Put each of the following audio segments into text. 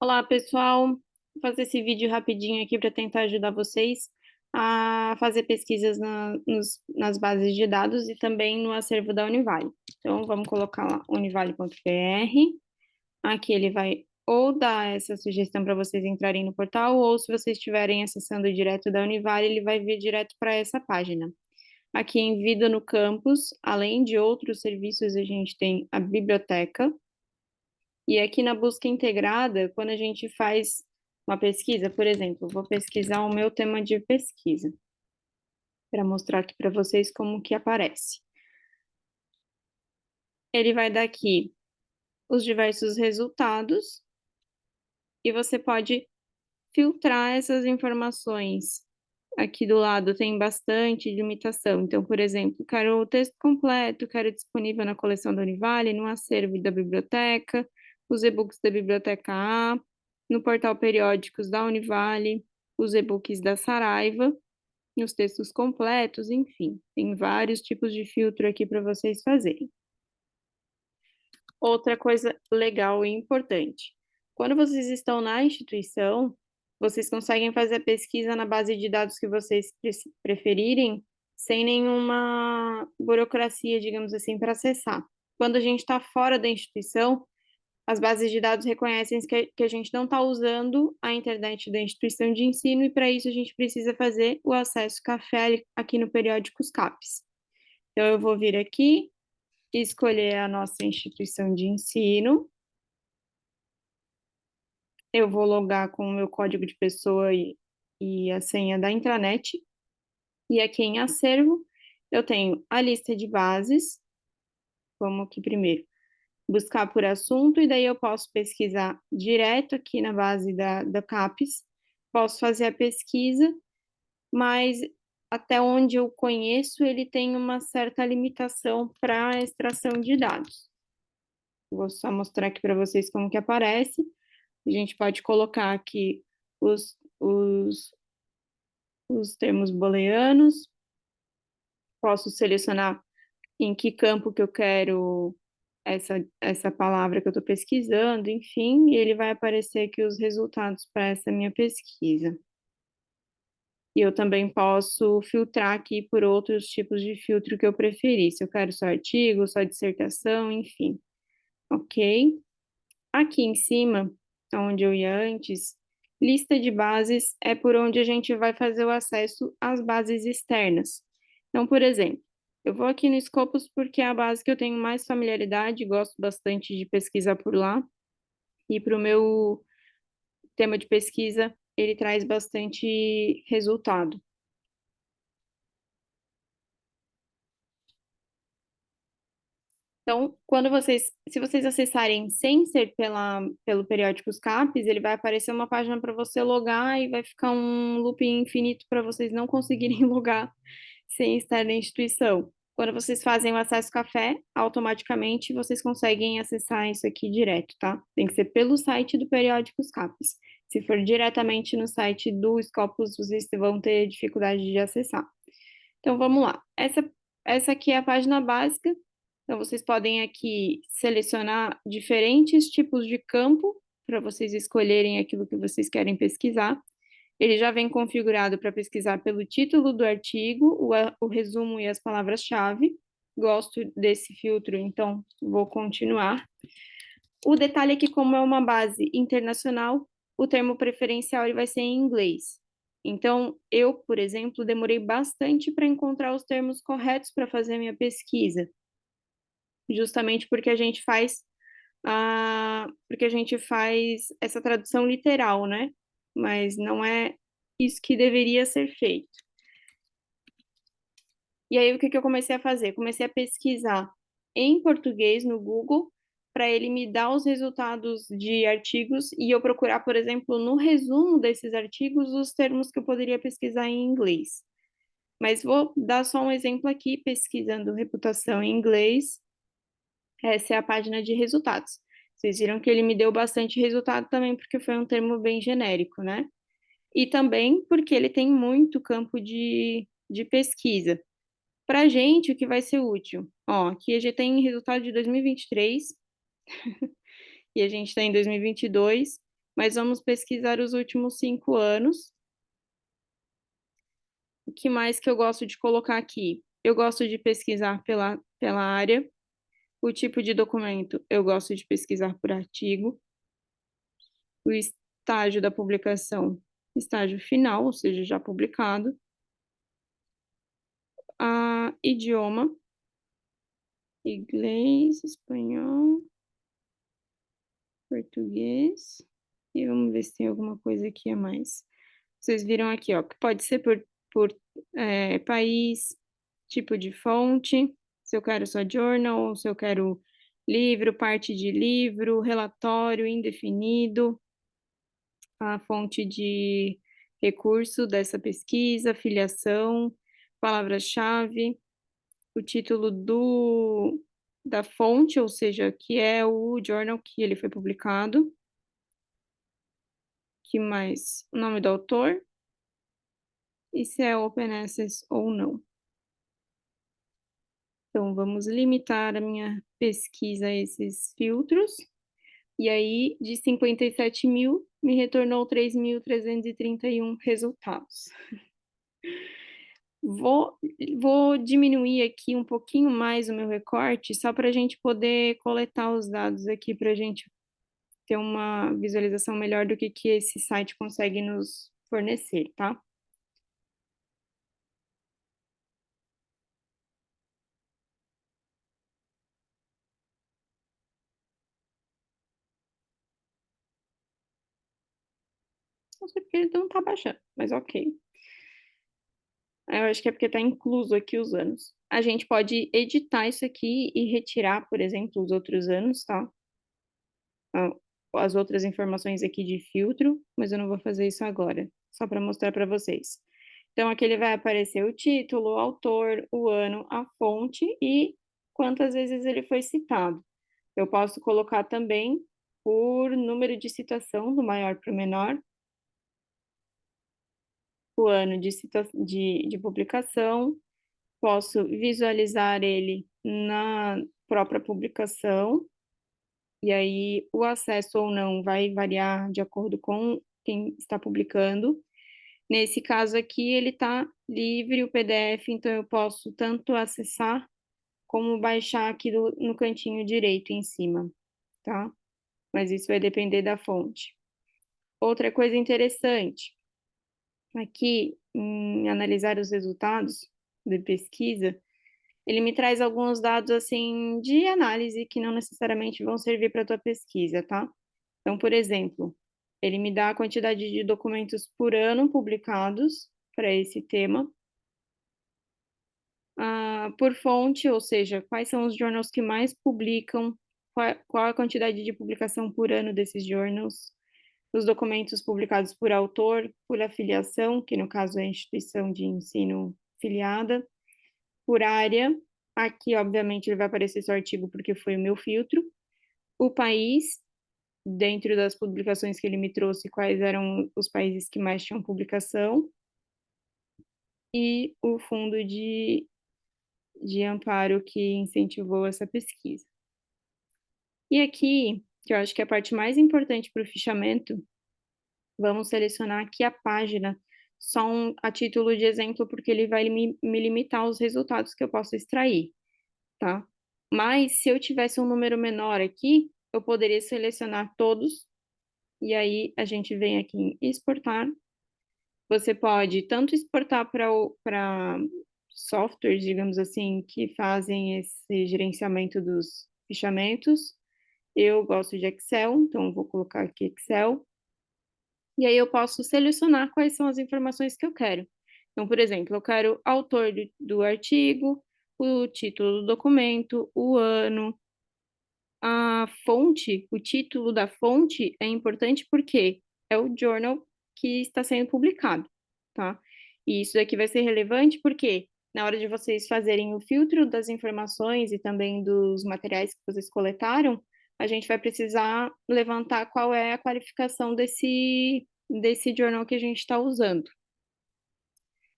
Olá, pessoal. Vou fazer esse vídeo rapidinho aqui para tentar ajudar vocês a fazer pesquisas nas bases de dados e também no acervo da Univale. Então, vamos colocar lá univale.br. Aqui ele vai ou dar essa sugestão para vocês entrarem no portal, ou se vocês estiverem acessando direto da Univale, ele vai vir direto para essa página. Aqui em Vida no Campus, além de outros serviços, a gente tem a biblioteca. E aqui na busca integrada, quando a gente faz uma pesquisa, por exemplo, vou pesquisar o meu tema de pesquisa, para mostrar aqui para vocês como que aparece. Ele vai dar aqui os diversos resultados e você pode filtrar essas informações. Aqui do lado tem bastante limitação. Então, por exemplo, quero o texto completo, quero disponível na coleção da Univale, no acervo da biblioteca, os e-books da Biblioteca A, no portal Periódicos da Univale, os e-books da Saraiva, os textos completos, enfim, tem vários tipos de filtro aqui para vocês fazerem. Outra coisa legal e importante: quando vocês estão na instituição, vocês conseguem fazer a pesquisa na base de dados que vocês preferirem, sem nenhuma burocracia, digamos assim, para acessar. Quando a gente está fora da instituição, as bases de dados reconhecem que a gente não está usando a internet da instituição de ensino, e para isso a gente precisa fazer o acesso café aqui no Periódicos CAPES. Então, eu vou vir aqui, escolher a nossa instituição de ensino. Eu vou logar com o meu código de pessoa e a senha da intranet. E aqui em acervo, eu tenho a lista de bases. Vamos aqui primeiro buscar por assunto, e daí eu posso pesquisar direto aqui na base da CAPES. Posso fazer a pesquisa, mas até onde eu conheço, ele tem uma certa limitação para extração de dados. Vou só mostrar aqui para vocês como que aparece. A gente pode colocar aqui os termos booleanos. Posso selecionar em que campo que eu quero essa palavra que eu estou pesquisando, enfim, e ele vai aparecer aqui os resultados para essa minha pesquisa. E eu também posso filtrar aqui por outros tipos de filtro que eu preferir, se eu quero só artigo, só dissertação, enfim. Ok? Aqui em cima, onde eu ia antes, lista de bases é por onde a gente vai fazer o acesso às bases externas. Então, por exemplo, eu vou aqui no Scopus porque é a base que eu tenho mais familiaridade, gosto bastante de pesquisar por lá, e para o meu tema de pesquisa, ele traz bastante resultado. Então, se vocês acessarem sem ser pelo Periódicos CAPES, ele vai aparecer uma página para você logar e vai ficar um looping infinito para vocês não conseguirem logar sem estar na instituição. Quando vocês fazem o acesso café, automaticamente vocês conseguem acessar isso aqui direto, tá? Tem que ser pelo site do Periódicos CAPES. Se for diretamente no site do Scopus, vocês vão ter dificuldade de acessar. Então, vamos lá. Essa aqui é a página básica. Então, vocês podem aqui selecionar diferentes tipos de campo para vocês escolherem aquilo que vocês querem pesquisar. Ele já vem configurado para pesquisar pelo título do artigo, o resumo e as palavras-chave. Gosto desse filtro, então vou continuar. O detalhe é que, como é uma base internacional, o termo preferencial ele vai ser em inglês. Então, eu, por exemplo, demorei bastante para encontrar os termos corretos para fazer a minha pesquisa, justamente porque a gente faz essa tradução literal, né? Mas não é isso que deveria ser feito. E aí, o que eu comecei a fazer? Comecei a pesquisar em português no Google, para ele me dar os resultados de artigos e eu procurar, por exemplo, no resumo desses artigos, os termos que eu poderia pesquisar em inglês. Mas vou dar só um exemplo aqui, pesquisando reputação em inglês. Essa é a página de resultados. Vocês viram que ele me deu bastante resultado também, porque foi um termo bem genérico, né? E também porque ele tem muito campo de pesquisa. Para a gente, o que vai ser útil? Ó, aqui a gente tem resultado de 2023 e a gente está em 2022. mas vamos pesquisar os últimos 5 anos. O que mais que eu gosto de colocar aqui? Eu gosto de pesquisar pela área. O tipo de documento, eu gosto de pesquisar por artigo. O estágio da publicação, estágio final, ou seja, já publicado. A idioma, inglês, espanhol, português. E vamos ver se tem alguma coisa aqui a mais. Vocês viram aqui, ó, que pode ser por país, tipo de fonte, se eu quero só journal, ou se eu quero livro, parte de livro, relatório indefinido, a fonte de recurso dessa pesquisa, filiação, palavra-chave, o título da fonte, ou seja, que é o journal que ele foi publicado, que mais? O nome do autor e se é open access ou não. Então, vamos limitar a minha pesquisa a esses filtros. E aí, de 57 mil, me retornou 3.331 resultados. Vou, vou diminuir aqui um pouquinho mais o meu recorte, só para a gente poder coletar os dados aqui, para a gente ter uma visualização melhor do que esse site consegue nos fornecer, tá? Não sei porque ele não tá baixando, mas ok. Eu acho que é porque está incluso aqui os anos. A gente pode editar isso aqui e retirar, por exemplo, os outros anos, tá? Ah, as outras informações aqui de filtro, mas eu não vou fazer isso agora, só para mostrar para vocês. Então, aqui ele vai aparecer o título, o autor, o ano, a fonte e quantas vezes ele foi citado. Eu posso colocar também por número de citação, do maior para o menor, o ano de publicação, posso visualizar ele na própria publicação, e aí o acesso ou não vai variar de acordo com quem está publicando. Nesse caso aqui, ele está livre, o PDF, então eu posso tanto acessar como baixar aqui no cantinho direito em cima, tá? Mas isso vai depender da fonte. Outra coisa interessante, aqui em analisar os resultados de pesquisa, ele me traz alguns dados assim de análise que não necessariamente vão servir para a tua pesquisa, tá? Então, por exemplo, ele me dá a quantidade de documentos por ano publicados para esse tema, por fonte, ou seja, quais são os journals que mais publicam, qual a quantidade de publicação por ano desses journals, os documentos publicados por autor, por afiliação, que no caso é a instituição de ensino filiada, por área. Aqui, obviamente, ele vai aparecer só artigo porque foi o meu filtro. O país, dentro das publicações que ele me trouxe, quais eram os países que mais tinham publicação. E o fundo de amparo que incentivou essa pesquisa. E aqui, que eu acho que é a parte mais importante para o fichamento, vamos selecionar aqui a página, só a título de exemplo, porque ele vai me limitar os resultados que eu posso extrair, tá? Mas se eu tivesse um número menor aqui, eu poderia selecionar todos, e aí a gente vem aqui em exportar. Você pode tanto exportar para softwares, digamos assim, que fazem esse gerenciamento dos fichamentos. Eu gosto de Excel, então vou colocar aqui Excel. E aí eu posso selecionar quais são as informações que eu quero. Então, por exemplo, eu quero autor do artigo, o título do documento, o ano, a fonte, o título da fonte é importante porque é o journal que está sendo publicado, tá? E isso daqui vai ser relevante porque na hora de vocês fazerem o filtro das informações e também dos materiais que vocês coletaram, a gente vai precisar levantar qual é a qualificação desse journal que a gente está usando.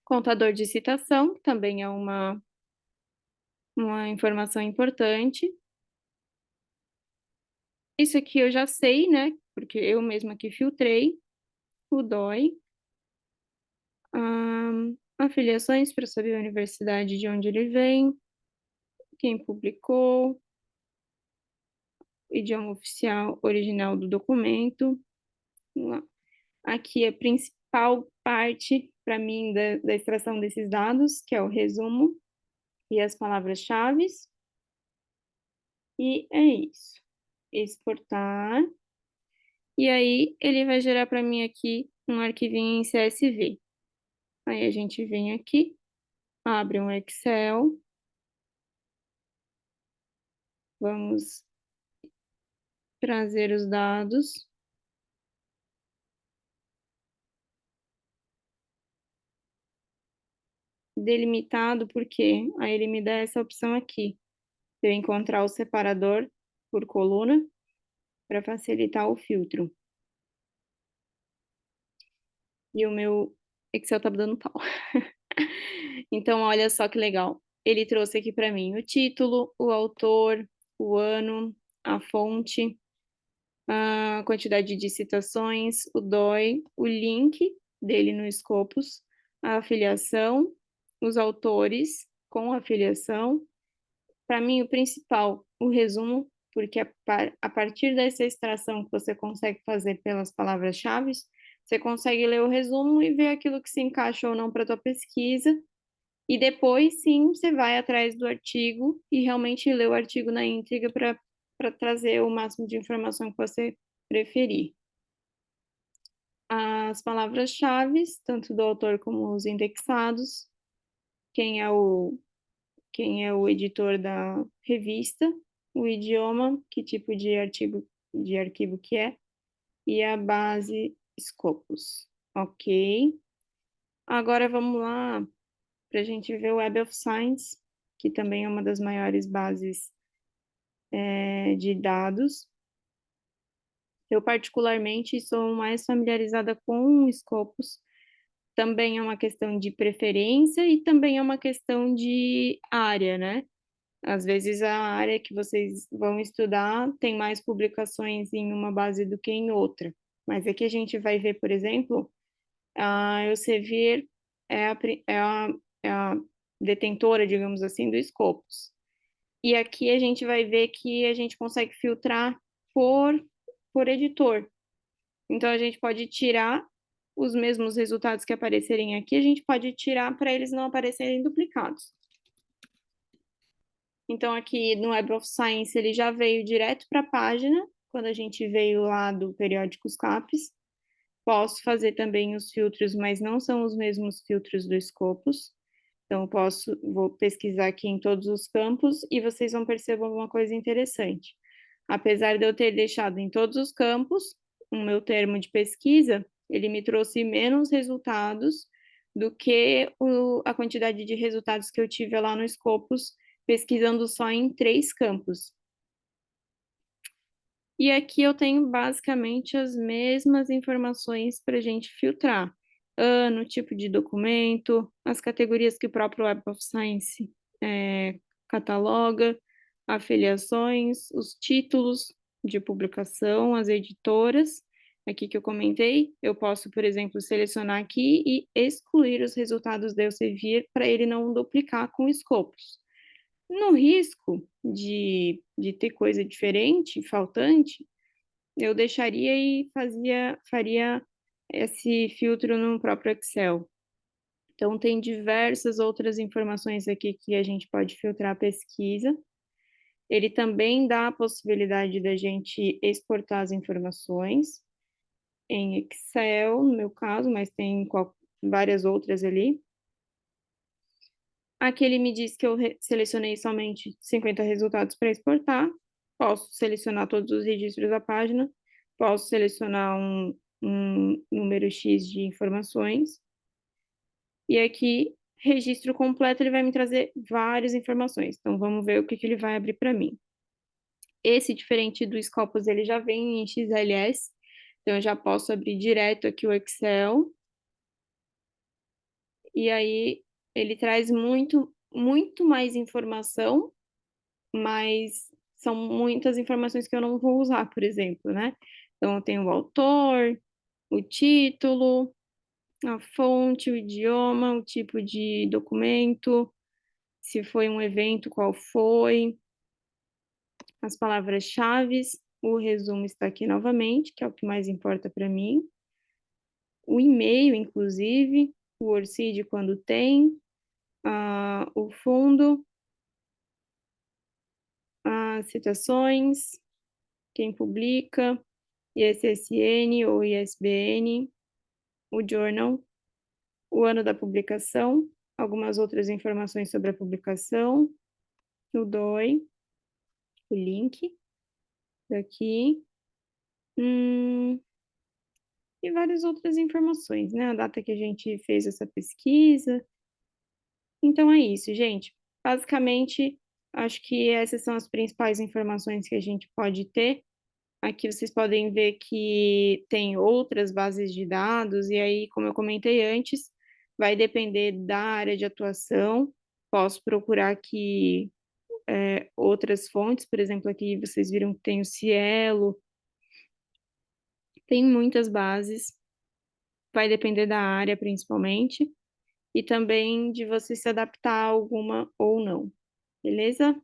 Contador de citação também é uma informação importante. Isso aqui eu já sei, né? Porque eu mesma que filtrei o DOI. Afiliações para saber a universidade de onde ele vem, quem publicou, idioma oficial original do documento. Aqui é a principal parte para mim da extração desses dados, que é o resumo e as palavras-chave. E é isso. Exportar. E aí ele vai gerar para mim aqui um arquivinho em CSV. Aí a gente vem aqui, abre um Excel, vamos trazer os dados. Delimitado porque aí ele me dá essa opção aqui, de eu encontrar o separador por coluna para facilitar o filtro. E o meu Excel tá dando pau. Então, olha só que legal. Ele trouxe aqui para mim o título, o autor, o ano, a fonte, a quantidade de citações, o DOI, o link dele no Scopus, a afiliação, os autores com afiliação. Para mim, o principal, o resumo, porque a partir dessa extração que você consegue fazer pelas palavras-chave, você consegue ler o resumo e ver aquilo que se encaixa ou não para a tua pesquisa. E depois, sim, você vai atrás do artigo e realmente lê o artigo na íntegra para trazer o máximo de informação que você preferir. As palavras-chave, tanto do autor como os indexados, quem é o editor da revista, o idioma, que tipo de arquivo que é, e a base Scopus. Ok. Agora vamos lá para a gente ver o Web of Science, que também é uma das maiores bases de dados. Eu, particularmente, sou mais familiarizada com o Scopus. Também é uma questão de preferência e também é uma questão de área, né? Às vezes a área que vocês vão estudar tem mais publicações em uma base do que em outra. Mas aqui a gente vai ver, por exemplo, a Elsevier é a detentora, digamos assim, do Scopus. E aqui a gente vai ver que a gente consegue filtrar por, por editor. Então a gente pode tirar os mesmos resultados que aparecerem aqui, a gente pode tirar para eles não aparecerem duplicados. Então, aqui no Web of Science, ele já veio direto para a página, quando a gente veio lá do Periódicos CAPES. Posso fazer também os filtros, mas não são os mesmos filtros do Scopus. Então, vou pesquisar aqui em todos os campos e vocês vão perceber uma coisa interessante. Apesar de eu ter deixado em todos os campos o meu termo de pesquisa, ele me trouxe menos resultados do que a quantidade de resultados que eu tive lá no Scopus, pesquisando só em 3 campos. E aqui eu tenho basicamente as mesmas informações para a gente filtrar. Ano, tipo de documento, as categorias que o próprio Web of Science cataloga, afiliações, os títulos de publicação, as editoras, aqui que eu comentei, eu posso, por exemplo, selecionar aqui e excluir os resultados da Elsevier para ele não duplicar com escopos. No risco de ter coisa diferente, faltante, eu deixaria e faria esse filtro no próprio Excel. Então, tem diversas outras informações aqui que a gente pode filtrar a pesquisa. Ele também dá a possibilidade da gente exportar as informações em Excel, no meu caso, mas tem várias outras ali. Aqui ele me diz que eu selecionei somente 50 resultados para exportar. Posso selecionar todos os registros da página. Posso selecionar um número X de informações. E aqui, registro completo, ele vai me trazer várias informações. Então, vamos ver o que ele vai abrir para mim. Esse, diferente do Scopus, ele já vem em XLS. Então, eu já posso abrir direto aqui o Excel. E aí, ele traz muito mais informação, mas são muitas informações que eu não vou usar, por exemplo, né. Então eu tenho o autor, o título, a fonte, o idioma, o tipo de documento, se foi um evento, qual foi, as palavras-chaves, o resumo está aqui novamente, que é o que mais importa para mim, o e-mail inclusive, o ORCID quando tem, o fundo, as citações, quem publica, ISSN ou ISBN, o journal, o ano da publicação, algumas outras informações sobre a publicação, o DOI, o link daqui, hum, e várias outras informações, né, a data que a gente fez essa pesquisa. Então é isso, gente. Basicamente, acho que essas são as principais informações que a gente pode ter. Aqui vocês podem ver que tem outras bases de dados, e aí, como eu comentei antes, vai depender da área de atuação. Posso procurar aqui, outras fontes, por exemplo, aqui vocês viram que tem o Cielo, tem muitas bases, vai depender da área principalmente, e também de você se adaptar a alguma ou não, beleza?